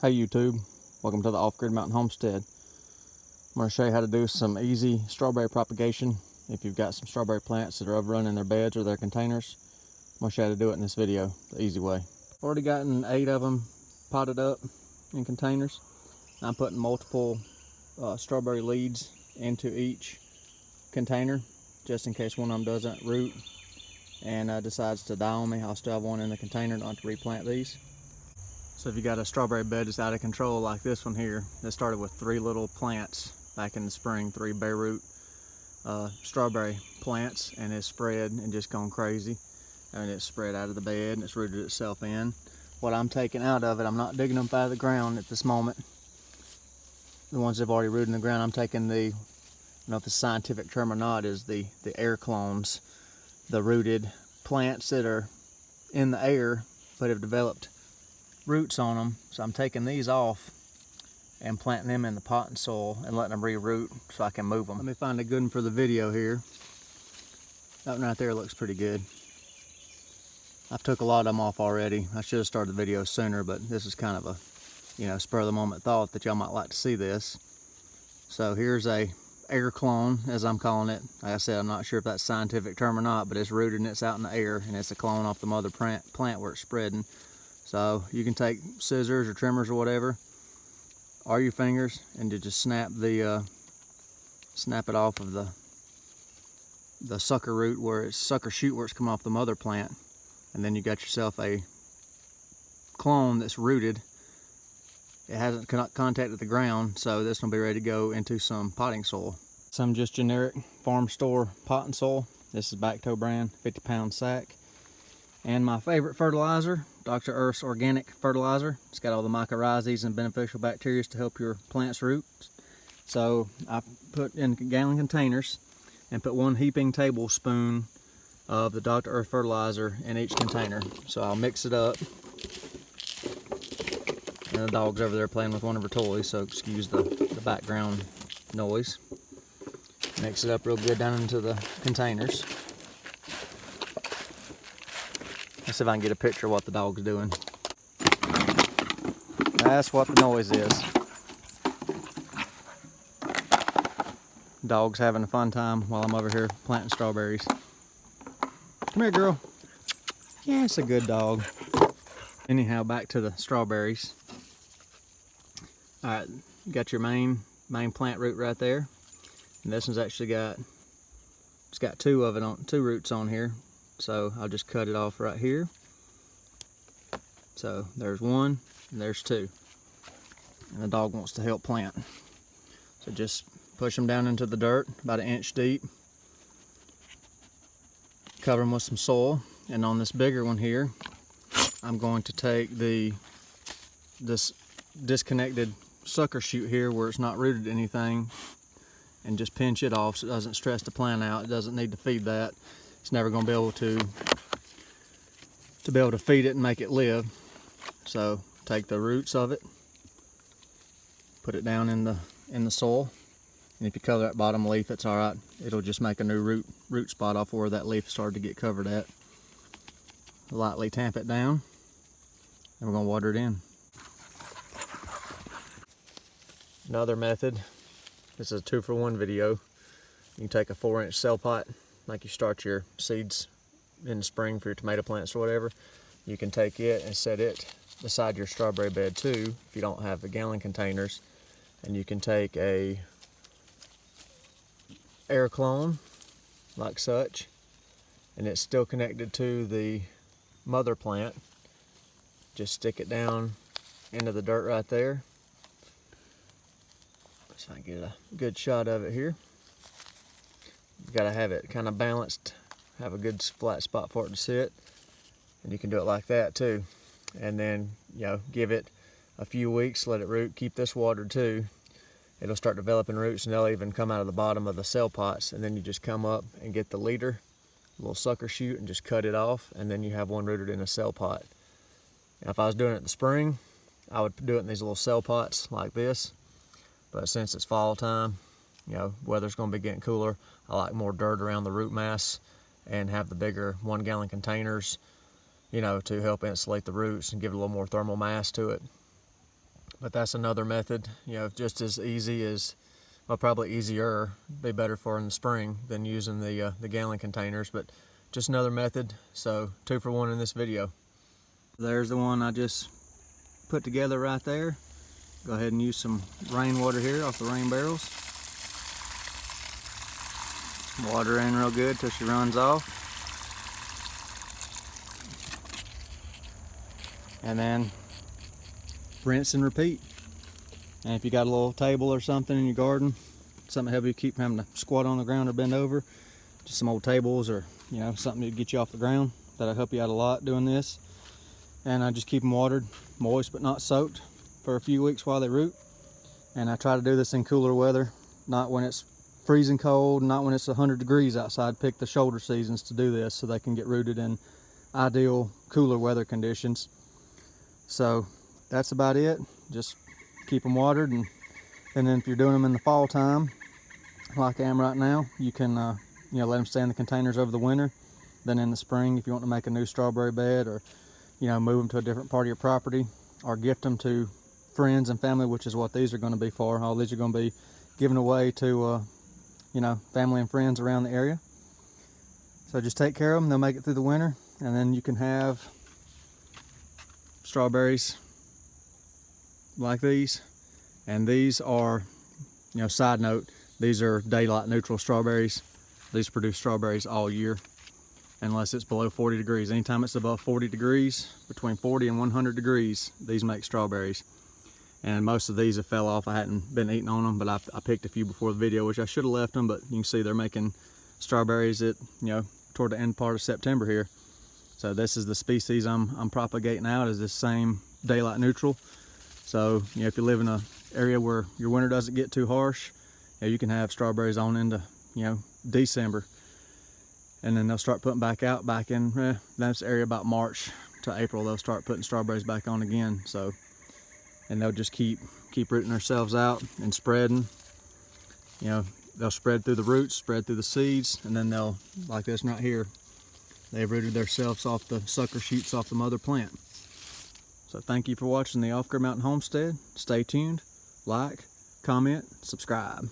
Hey YouTube, welcome to the Off-Grid Mountain Homestead. I'm going to show you how to do some easy strawberry propagation. If you've got some strawberry plants that are overrunning their beds or their containers, I'm going to show you how to do it in this video, the easy way. I've already gotten 8 of them potted up in containers. I'm putting multiple strawberry leads into each container, just in case one of them doesn't root and decides to die on me. I'll still have one in the container, not to replant these. So if you got a strawberry bed that's out of control like this one here, that started with 3 little plants back in the spring, 3 bare root strawberry plants, and it's spread and just gone crazy. I mean, it's spread out of the bed and it's rooted itself in. What I'm taking out of it, I'm not digging them out of the ground at this moment. The ones that have already rooted in the ground, I'm taking the, I don't know if it's a scientific term or not, is the air clones, the rooted plants that are in the air but have developed roots on them. So I'm taking these off and planting them in the potting soil and letting them re-root so I can move them. Let me find a good one for the video here. That one right there looks pretty good. I've took a lot of them off already. I should have started the video sooner, but this is kind of a, you know, spur of the moment thought that y'all might like to see this. So here's a air clone, as I'm calling it. Like I said, I'm not sure if that's a scientific term or not, but it's rooted and it's out in the air, and it's a clone off the mother plant where it's spreading. So you can take scissors or trimmers or whatever, or your fingers, and to just snap it off of the sucker root, where it's sucker shoot where it's coming off the mother plant, and then you got yourself a clone that's rooted. It hasn't contacted the ground, so this will be ready to go into some potting soil. Some just generic farm store potting soil. This is Bacto brand, 50-pound sack. And my favorite fertilizer, Dr. Earth's organic fertilizer. It's got all the mycorrhizas and beneficial bacteria to help your plants root. So I put in gallon containers and put 1 heaping tablespoon of the Dr. Earth fertilizer in each container. So I'll mix it up. And the dog's over there playing with one of her toys, so excuse the background noise. Mix it up real good down into the containers. Let's see if I can get a picture of what the dog's doing. That's what the noise is. Dog's having a fun time while I'm over here planting strawberries. Come here, girl. Yeah, it's a good dog. Anyhow, back to the strawberries. All right, you got your main plant root right there. And this one's actually got, it's got 2 roots on here. So I'll just cut it off right here. So there's 1 and there's 2. And the dog wants to help plant. So just push them down into the dirt about 1 inch deep. Cover them with some soil. And on this bigger one here, I'm going to take this disconnected sucker shoot here where it's not rooted to anything, and just pinch it off so it doesn't stress the plant out. It doesn't need to feed that. It's never going to be able to feed it and make it live. So take the roots of it, put it down in the soil, and if you cover that bottom leaf, it's all right. It'll just make a new root spot off where that leaf started to get covered at. Lightly tamp it down, and we're going to water it in. Another method. This is a 2-for-1 video. You can take a 4-inch cell pot, like you start your seeds in the spring for your tomato plants or whatever. You can take it and set it beside your strawberry bed too, if you don't have the gallon containers. And you can take a air clone, like such, and it's still connected to the mother plant. Just stick it down into the dirt right there. So I can get a good shot of it here. You gotta have it kind of balanced, have a good flat spot for it to sit, and you can do it like that too. And then, you know, give it a few weeks, let it root, keep this watered too. It'll start developing roots, and they'll even come out of the bottom of the cell pots. And then you just come up and get the leader, little sucker shoot, and just cut it off, and then you have one rooted in a cell pot. Now, if I was doing it in the spring, I would do it in these little cell pots like this. But since it's fall time, you know, weather's going to be getting cooler, I like more dirt around the root mass and have the bigger 1-gallon containers, you know, to help insulate the roots and give it a little more thermal mass to it. But that's another method, you know, just as easy as, well, probably easier, be better for in the spring than using the gallon containers, but just another method. So 2 for 1 in this video. There's the one I just put together right there. Go ahead and use some rainwater here off the rain barrels. Water in real good till she runs off. And then rinse and repeat. And if you got a little table or something in your garden, something to help you keep having to squat on the ground or bend over, just some old tables or, you know, something to get you off the ground, that'll help you out a lot doing this. And I just keep them watered, moist but not soaked, for a few weeks while they root. And I try to do this in cooler weather, not when it's freezing cold, not when it's 100 degrees outside. Pick the shoulder seasons to do this so they can get rooted in ideal cooler weather conditions. So that's about it. Just keep them watered, and then if you're doing them in the fall time, like I am right now, you can you know, let them stay in the containers over the winter. Then in the spring, if you want to make a new strawberry bed, or, you know, move them to a different part of your property, or gift them to friends and family, which is what these are going to be for. All these are going to be given away to you know, family and friends around the area. So just take care of them. They'll make it through the winter, and then you can have strawberries like these. And these are, you know, side note, these are daylight neutral strawberries. These produce strawberries all year unless it's below 40 degrees. Anytime it's above 40 degrees, between 40 and 100 degrees, these make strawberries. And most of these have fell off. I hadn't been eating on them, but I picked a few before the video, which I should have left them, but you can see they're making strawberries at, you know, toward the end part of September here. So this is the species I'm propagating out, is this same daylight neutral. So, you know, if you live in an area where your winter doesn't get too harsh, you know, you can have strawberries on into, you know, December. And then they'll start putting back out back in this area about March to April. They'll start putting strawberries back on again. So, and they'll just keep rooting themselves out and spreading. You know, they'll spread through the roots, spread through the seeds, and then they'll, like this right here, they've rooted themselves off the sucker shoots off the mother plant. So thank you for watching the Off Grid Mountain Homestead. Stay tuned, like, comment, subscribe.